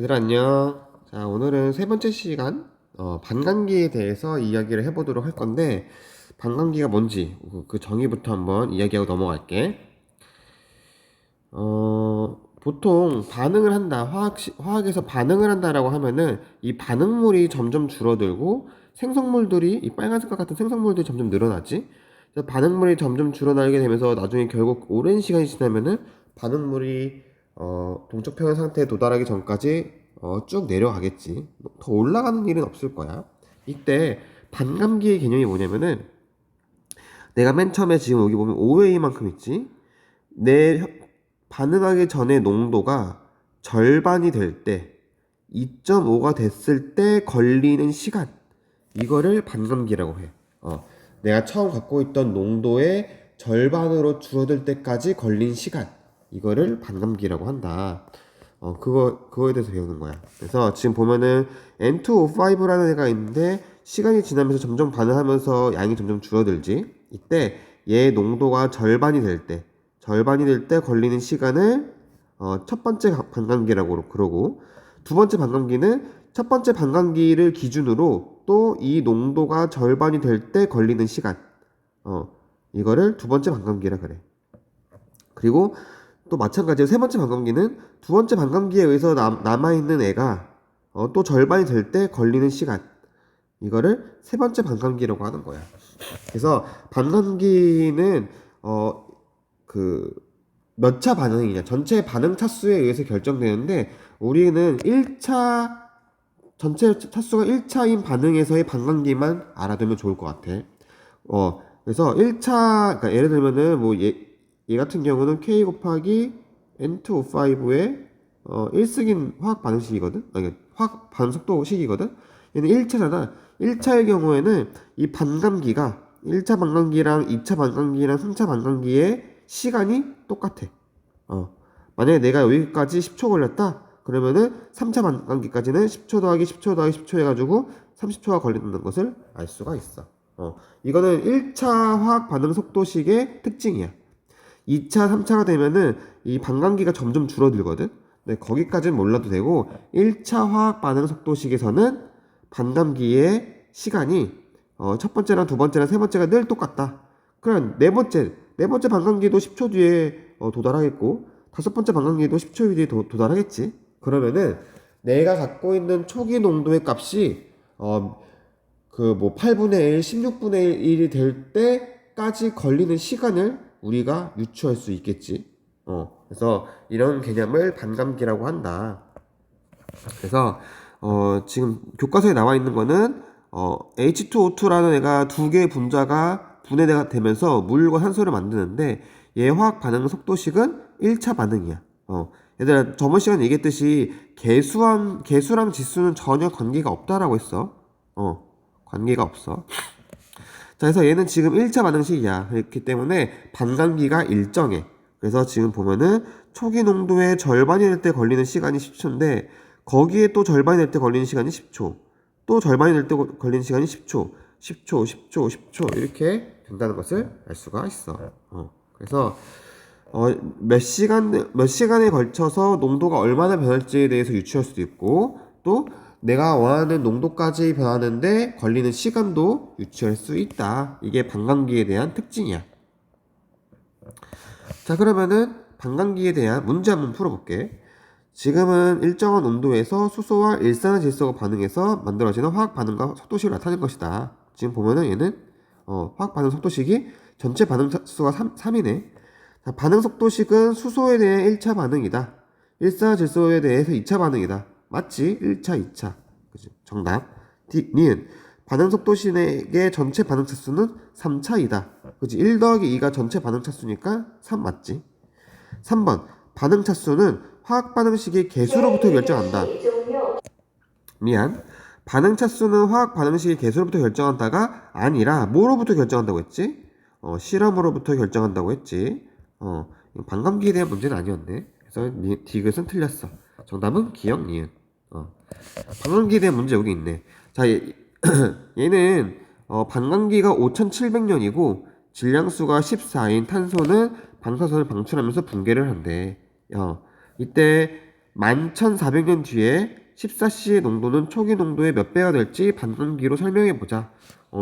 얘들아 안녕. 자, 오늘은 세 번째 시간 반감기에 대해서 이야기를 해보도록 할 건데, 반감기가 뭔지 그 정의부터 한번 이야기하고 넘어갈게. 보통 반응을 한다, 화학에서 반응을 한다라고 하면은 이 반응물이 점점 줄어들고 생성물들이, 이 빨간색과 같은 생성물들이 점점 늘어나지. 그래서 반응물이 점점 줄어들게 되면서 나중에 결국 오랜 시간이 지나면은 반응물이 동적 평형 상태에 도달하기 전까지 쭉 내려가겠지. 더 올라가는 일은 없을 거야. 이때 반감기의 개념이 뭐냐면은, 내가 맨 처음에 지금 여기 보면 OA만큼 있지. 반응하기 전에 농도가 절반이 될 때, 2.5가 됐을 때 걸리는 시간, 이거를 반감기라고 해. 내가 처음 갖고 있던 농도의 절반으로 줄어들 때까지 걸린 시간, 이거를 반감기라고 한다. 그거에 대해서 배우는 거야. 그래서 지금 보면은 N2O5라는 애가 있는데, 시간이 지나면서 점점 반응하면서 양이 점점 줄어들지. 이때 얘 농도가 절반이 될 때 걸리는 시간을 첫 번째 반감기라고 그러고, 두 번째 반감기는 첫 번째 반감기를 기준으로 또 이 농도가 절반이 될 때 걸리는 시간, 이거를 두 번째 반감기라 그래. 그리고 또 마찬가지로 세 번째 반감기는 두 번째 반감기에 의해서 남아있는 애가 또 절반이 될 때 걸리는 시간, 이거를 세 번째 반감기라고 하는 거야. 그래서 반감기는 그 몇 차 반응이냐, 전체 반응 차수에 의해서 결정되는데, 우리는 1차 전체 차수가 1차인 반응에서의 반감기만 알아두면 좋을 것 같아. 그래서 1차, 그러니까 예를 들면은 뭐 얘 같은 경우는 K 곱하기 N2O5의 1승인 화학 반응식이거든? 아니, 화학 반응 속도식이거든? 얘는 1차잖아. 1차의 경우에는 이 반감기가 1차 반감기랑 2차 반감기랑 3차 반감기의 시간이 똑같아. 만약에 내가 여기까지 10초 걸렸다, 그러면은 3차 반감기까지는 10초 더하기 10초 더하기 10초 해가지고 30초가 걸린다는 것을 알 수가 있어. 이거는 1차 화학 반응 속도식의 특징이야. 2차, 3차가 되면은 이 반감기가 점점 줄어들거든. 근데 거기까지는 몰라도 되고, 1차 화학 반응 속도식에서는 반감기의 시간이 첫 번째랑 두 번째랑 세 번째가 늘 똑같다. 그럼 네 번째 반감기도 10초 뒤에 도달하겠고, 다섯 번째 반감기도 10초 뒤에 도달하겠지. 그러면은 내가 갖고 있는 초기 농도의 값이 그 뭐 8분의 1, 16분의 1이 될 때까지 걸리는 시간을 우리가 유추할 수 있겠지. 그래서 이런 개념을 반감기라고 한다. 그래서 지금 교과서에 나와 있는 거는 H2O2라는 애가 두 개의 분자가 분해가 되면서 물과 산소를 만드는데, 얘 화학 반응 속도식은 1차 반응이야. 얘들아, 저번 시간에 얘기했듯이 개수랑 지수는 전혀 관계가 없다라고 했어. 관계가 없어. 자, 그래서 얘는 지금 1차 반응식이야. 그렇기 때문에 반감기가 일정해. 그래서 지금 보면은 초기 농도의 절반이 될 때 걸리는 시간이 10초인데, 거기에 또 절반이 될 때 걸리는 시간이 10초, 또 절반이 될 때 걸리는 시간이 10초, 10초, 10초, 10초, 이렇게 된다는 것을 알 수가 있어. 그래서 몇 시간에 걸쳐서 농도가 얼마나 변할지에 대해서 유추할 수도 있고, 또 내가 원하는 농도까지 변하는데 걸리는 시간도 유추할 수 있다. 이게 반감기에 대한 특징이야. 자, 그러면은 반감기에 대한 문제 한번 풀어볼게. 지금은 일정한 온도에서 수소와 일산화질소가 반응해서 만들어지는 화학 반응과 속도식을 나타낸 것이다. 지금 보면은 얘는 화학 반응 속도식이 전체 반응 수가 3이네. 자, 반응 속도식은 수소에 대해 1차 반응이다. 일산화질소에 대해서 2차 반응이다. 맞지? 1차, 2차. 그치? 정답. 니은 반응 속도식의 전체 반응 차수는 3차이다. 그치? 1 더하기 2가 전체 반응 차수니까 3 맞지? 3번 반응 차수는 화학 반응식의 개수로부터 결정한다. 미안. 반응 차수는 화학 반응식의 개수로부터 결정한다가 아니라 뭐로부터 결정한다고 했지? 실험으로부터 결정한다고 했지. 반감기에 대한 문제는 아니었네. 그래서 디귿은 틀렸어. 정답은 기억, 니은. 반감기에 대한 문제 여기 있네. 자, 얘는 반감기가 5700년이고 질량수가 14인 탄소는 방사선을 방출하면서 붕괴를 한대. 이때 11,400년 뒤에 14C의 농도는 초기 농도의 몇 배가 될지 반감기로 설명해보자.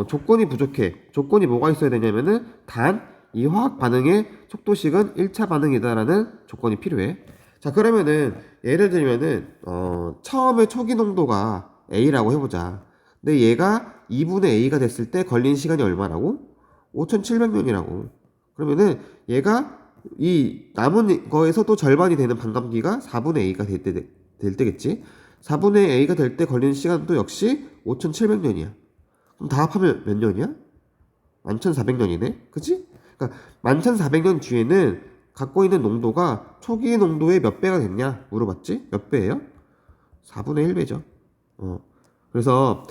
조건이 부족해. 조건이 뭐가 있어야 되냐면은 단 이 화학 반응의 속도식은 1차 반응이다라는 조건이 필요해. 자, 그러면은 예를 들면은 처음에 초기 농도가 A라고 해보자. 근데 얘가 2분의 A가 됐을 때 걸린 시간이 얼마라고? 5,700년이라고. 그러면은 얘가 이 남은 거에서 또 절반이 되는 반감기가 4분의 A가 될 때겠지. 4분의 A가 될 때 걸리는 시간도 역시 5,700년이야. 그럼 다 합하면 몇 년이야? 11,400년이네. 그치? 그러니까 11,400년 뒤에는 갖고 있는 농도가 초기 농도의 몇 배가 됐냐 물어봤지? 몇 배예요? 4분의 1배죠. 그래서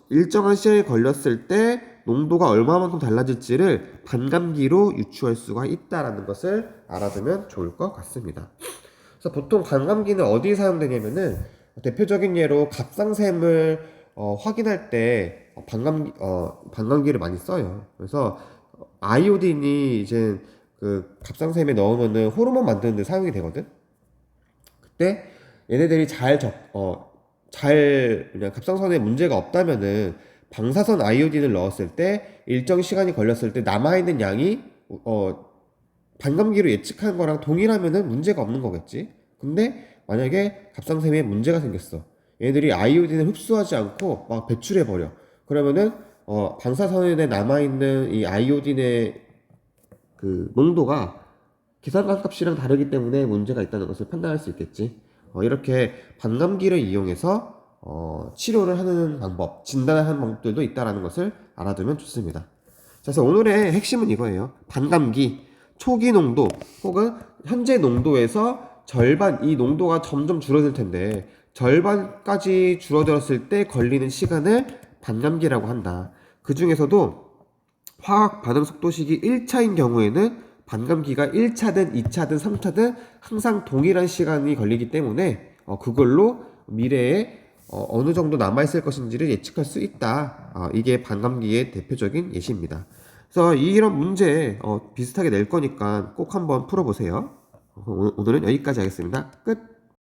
일정한 시간이 걸렸을 때 농도가 얼마만큼 달라질지를 반감기로 유추할 수가 있다라는 것을 알아두면 좋을 것 같습니다. 그래서 보통 반감기는 어디에 사용되냐면은 대표적인 예로 갑상샘을 확인할 때 반감기를 많이 써요. 그래서 아이오딘이 이제 그 갑상샘에 넣으면은 호르몬 만드는 데 사용이 되거든. 그때 얘네들이 그냥 갑상선에 문제가 없다면은 방사선 아이오딘을 넣었을 때 일정 시간이 걸렸을 때 남아있는 양이 반감기로 예측한 거랑 동일하면은 문제가 없는 거겠지. 근데 만약에 갑상샘에 문제가 생겼어. 얘들이 아이오딘을 흡수하지 않고 막 배출해버려. 그러면은 방사선에 남아있는 이 아이오딘의 그 농도가 기상관 값이랑 다르기 때문에 문제가 있다는 것을 판단할 수 있겠지. 이렇게 반감기를 이용해서 치료를 하는 방법, 진단을 하는 방법들도 있다는 것을 알아두면 좋습니다. 자, 그래서 오늘의 핵심은 이거예요. 반감기, 초기 농도 혹은 현재 농도에서 절반, 이 농도가 점점 줄어들 텐데 절반까지 줄어들었을 때 걸리는 시간을 반감기라고 한다. 그 중에서도 화학 반응 속도식이 1차인 경우에는 반감기가 1차든 2차든 3차든 항상 동일한 시간이 걸리기 때문에 그걸로 미래에 어느 정도 남아있을 것인지를 예측할 수 있다. 이게 반감기의 대표적인 예시입니다. 그래서 이런 문제 비슷하게 낼 거니까 꼭 한번 풀어보세요. 오늘은 여기까지 하겠습니다. 끝!